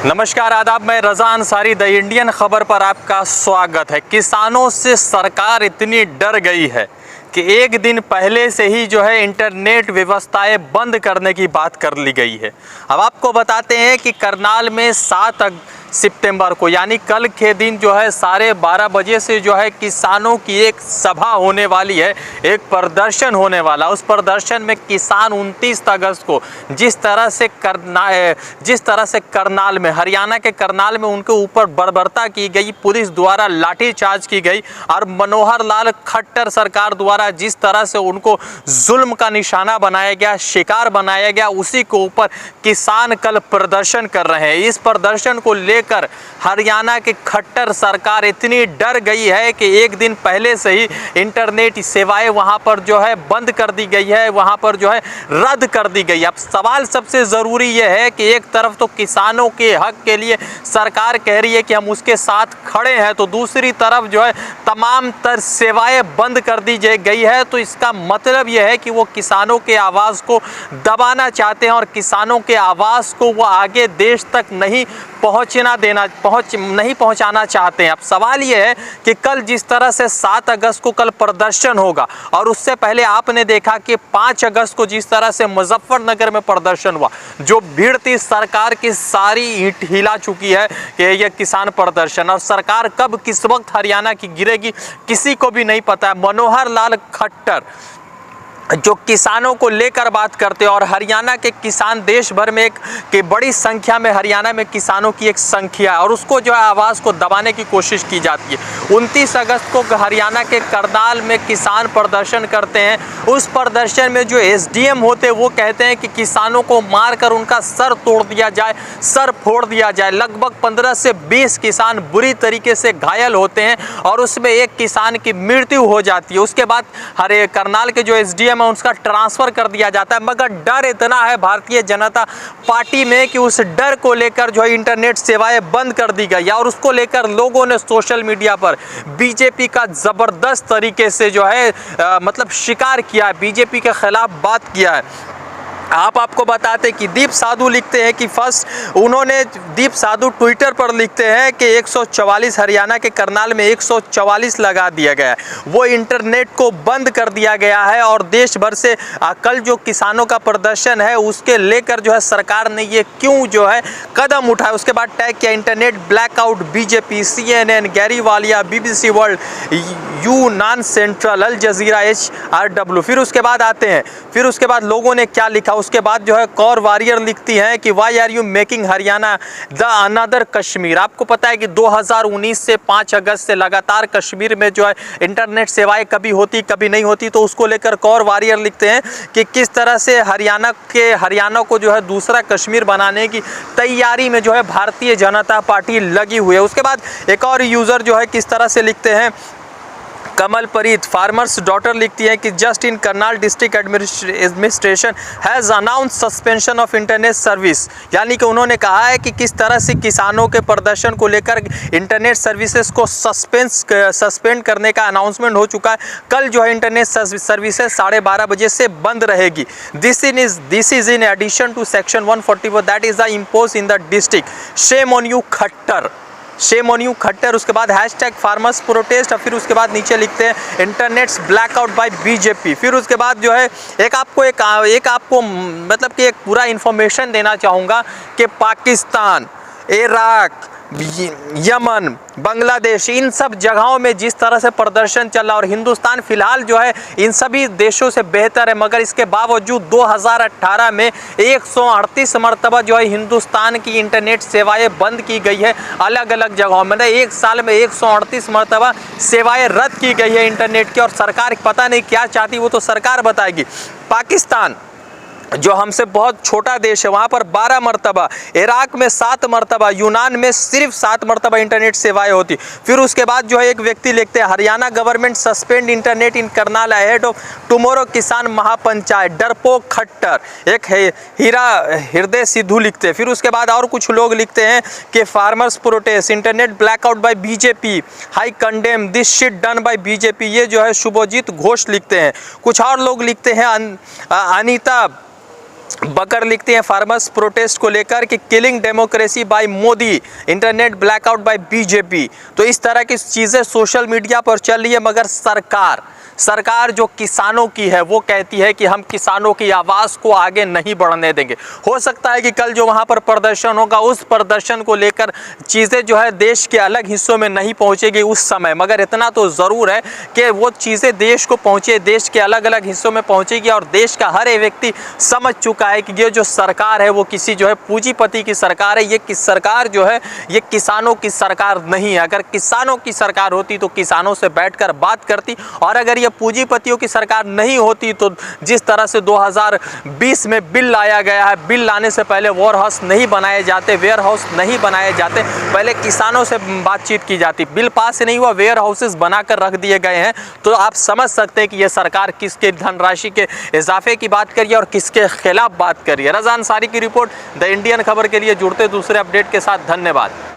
नमस्कार आदाब, मैं रज़ा अंसारी द इंडियन खबर पर आपका स्वागत है। किसानों से सरकार इतनी डर गई है कि एक दिन पहले से ही इंटरनेट व्यवस्थाएं बंद करने की बात कर ली गई है। अब आपको बताते हैं कि करनाल में 7 सितंबर को यानी कल के दिन 12:30 बजे से किसानों की एक सभा होने वाली है, एक प्रदर्शन होने वाला। उस प्रदर्शन में किसान 29 अगस्त को जिस तरह से करनाल में, हरियाणा के करनाल में उनके ऊपर बर्बरता की गई, पुलिस द्वारा लाठीचार्ज की गई और मनोहर लाल खट्टर सरकार द्वारा जिस तरह से उनको जुल्म का निशाना बनाया गया, शिकार बनाया गया, उसी के ऊपर किसान कल प्रदर्शन कर रहे हैं। इस प्रदर्शन को लेकर हरियाणा की खट्टर सरकार इतनी डर गई है कि एक दिन पहले से ही इंटरनेट सेवाएं वहां पर बंद कर दी गई है, वहां पर रद्द कर दी गई। अब सवाल सबसे ज़रूरी यह है कि एक तरफ तो किसानों के हक के लिए सरकार कह रही है कि हम उसके साथ खड़े हैं, तो दूसरी तरफ तमाम तर सेवाएं बंद कर दी गई है। तो इसका मतलब यह है कि वो किसानों के आवाज़ को दबाना चाहते हैं और किसानों के आवाज़ को वो आगे देश तक नहीं पहुंचाना चाहते हैं। अब सवाल यह है कि कल जिस तरह से 7 अगस्त को कल प्रदर्शन होगा और उससे पहले आपने देखा कि 5 अगस्त को जिस तरह से मुजफ्फरनगर में प्रदर्शन हुआ, जो भीड़ थी सरकार की सारी ईंट हिला चुकी है कि यह किसान प्रदर्शन, और सरकार कब किस वक्त हरियाणा की गिरेगी किसी को भी नहीं पता है। मनोहर लाल खट्टर जो किसानों को लेकर बात करते हैं, और हरियाणा के किसान देश भर में बड़ी संख्या में हरियाणा में किसानों की एक संख्या है और उसको आवाज़ को दबाने की कोशिश की जाती है। 29 अगस्त को हरियाणा के करनाल में किसान प्रदर्शन करते हैं। उस प्रदर्शन में जो एसडीएम होते हैं वो कहते हैं कि किसानों को मारकर उनका सर तोड़ दिया जाए, सर फोड़ दिया जाए। लगभग 15 से 20 किसान बुरी तरीके से घायल होते हैं और उसमें एक किसान की मृत्यु हो जाती है। उसके बाद करनाल के जो एसडीएम उसका ट्रांसफर कर दिया जाता है। मगर डर इतना है भारतीय जनता पार्टी में कि उस डर को लेकर इंटरनेट सेवाएं बंद कर दी गई और उसको लेकर लोगों ने सोशल मीडिया पर बीजेपी का जबरदस्त तरीके से शिकार किया है, बीजेपी के खिलाफ बात किया है। आपको बताते कि दीप साधु लिखते हैं कि दीप साधु ट्विटर पर लिखते हैं कि 144 हरियाणा के करनाल में 144 लगा दिया गया है, वो इंटरनेट को बंद कर दिया गया है। और देश भर से कल जो किसानों का प्रदर्शन है उसके लेकर सरकार ने ये क्यों कदम उठाया। उसके बाद टैग किया internet blackout BJP, CNN, Gary Walia, BBC world, यूनान सेंट्रल, अल जजीरा, HRW। फिर उसके बाद लोगों ने क्या लिखा। उसके बाद कौर वॉरियर लिखती हैं कि why are you making Haryana the another Kashmir. आपको पता है कि 2019 से 5 अगस्त से लगातार कश्मीर में इंटरनेट सेवाएं कभी होती कभी नहीं होती, तो उसको लेकर कौर वॉरियर लिखते हैं कि किस तरह से हरियाणा को दूसरा कश्मीर बनाने की तैयारी में भारतीय जनता पार्टी लगी हुई है। उसके बाद एक और यूज़र किस तरह से लिखते हैं, कमल परीत फार्मर्स डॉटर लिखती है कि just in Karnal district administration has announce suspension of internet service. यानी कि उन्होंने कहा है कि किस तरह से किसानों के प्रदर्शन को लेकर इंटरनेट सर्विसेज को सस्पेंड करने का अनाउंसमेंट हो चुका है। कल इंटरनेट सर्विसेज 12:30 बजे से बंद रहेगी। This is in addition to section 144 that is the impose in the district. Shame on you Khattar, shame on you Khattar. उसके बाद हैशटैग फार्मर्स प्रोटेस्ट, और फिर उसके बाद नीचे लिखते हैं इंटरनेट्स ब्लैकआउट बाय बीजेपी। फिर उसके बाद एक आपको एक पूरा इन्फॉर्मेशन देना चाहूँगा कि पाकिस्तान, इराक, यमन, बांग्लादेश, इन सब जगहों में जिस तरह से प्रदर्शन चल रहा, और हिंदुस्तान फिलहाल इन सभी देशों से बेहतर है, मगर इसके बावजूद 2018 में 138 मरतबा हिंदुस्तान की इंटरनेट सेवाएं बंद की गई है अलग अलग जगहों में। एक साल में 138 मरतबा सेवाएं रद्द की गई है इंटरनेट की, और सरकार पता नहीं क्या चाहती, वो तो सरकार बताएगी। पाकिस्तान जो हमसे बहुत छोटा देश है, वहाँ पर 12 मरतबा, इराक में 7 मरतबा, यूनान में सिर्फ 7 मरतबा इंटरनेट सेवाएं होती। फिर उसके बाद एक व्यक्ति लिखते हैं Haryana government suspend internet in Karnal ahead of tomorrow किसान महापंचायत, डरपोक खट्टर। एक हीरा हृदय सिद्धू लिखते हैं। फिर उसके बाद और कुछ लोग लिखते हैं कि farmers protest, internet blackout by BJP, high condemn this shit done by BJP. ये शुभजीत घोष लिखते हैं। कुछ और लोग लिखते हैं अनीता बकर लिखते हैं फार्मर्स प्रोटेस्ट को लेकर कि killing democracy by Modi, internet blackout by BJP. तो इस तरह की चीज़ें सोशल मीडिया पर चल रही है, मगर सरकार जो किसानों की है वो कहती है कि हम किसानों की आवाज़ को आगे नहीं बढ़ने देंगे। हो सकता है कि कल जो वहाँ पर प्रदर्शन होगा उस प्रदर्शन को लेकर चीज़ें जो है देश के अलग हिस्सों में नहीं पहुँचेगी उस समय, मगर इतना तो ज़रूर है कि वो चीज़ें देश को पहुँचे, देश के अलग अलग हिस्सों में पहुँचेगी। और देश का हर एक व्यक्ति समझ चुका है कि ये जो सरकार है वो किसी जो है पूंजीपति की सरकार है। ये सरकार जो है ये किसानों की सरकार नहीं है। अगर किसानों की सरकार होती तो किसानों से बैठकर बात करती, और अगर ये पूंजीपतियों की सरकार नहीं होती तो जिस तरह से 2020 में बिल लाया गया है, बिल लाने से पहले वेयर हाउस नहीं बनाए जाते, पहले किसानों से बातचीत की जाती। बिल पास नहीं हुआ, वेयर हाउसेस बनाकर रख दिए गए हैं। तो आप समझ सकते हैं कि ये सरकार किसके धनराशि के इजाफे की बात करिए और किसके खिलाफ बात करिए। रज़ा अंसारी की रिपोर्ट, द इंडियन खबर के लिए जुड़ते दूसरे अपडेट के साथ। धन्यवाद।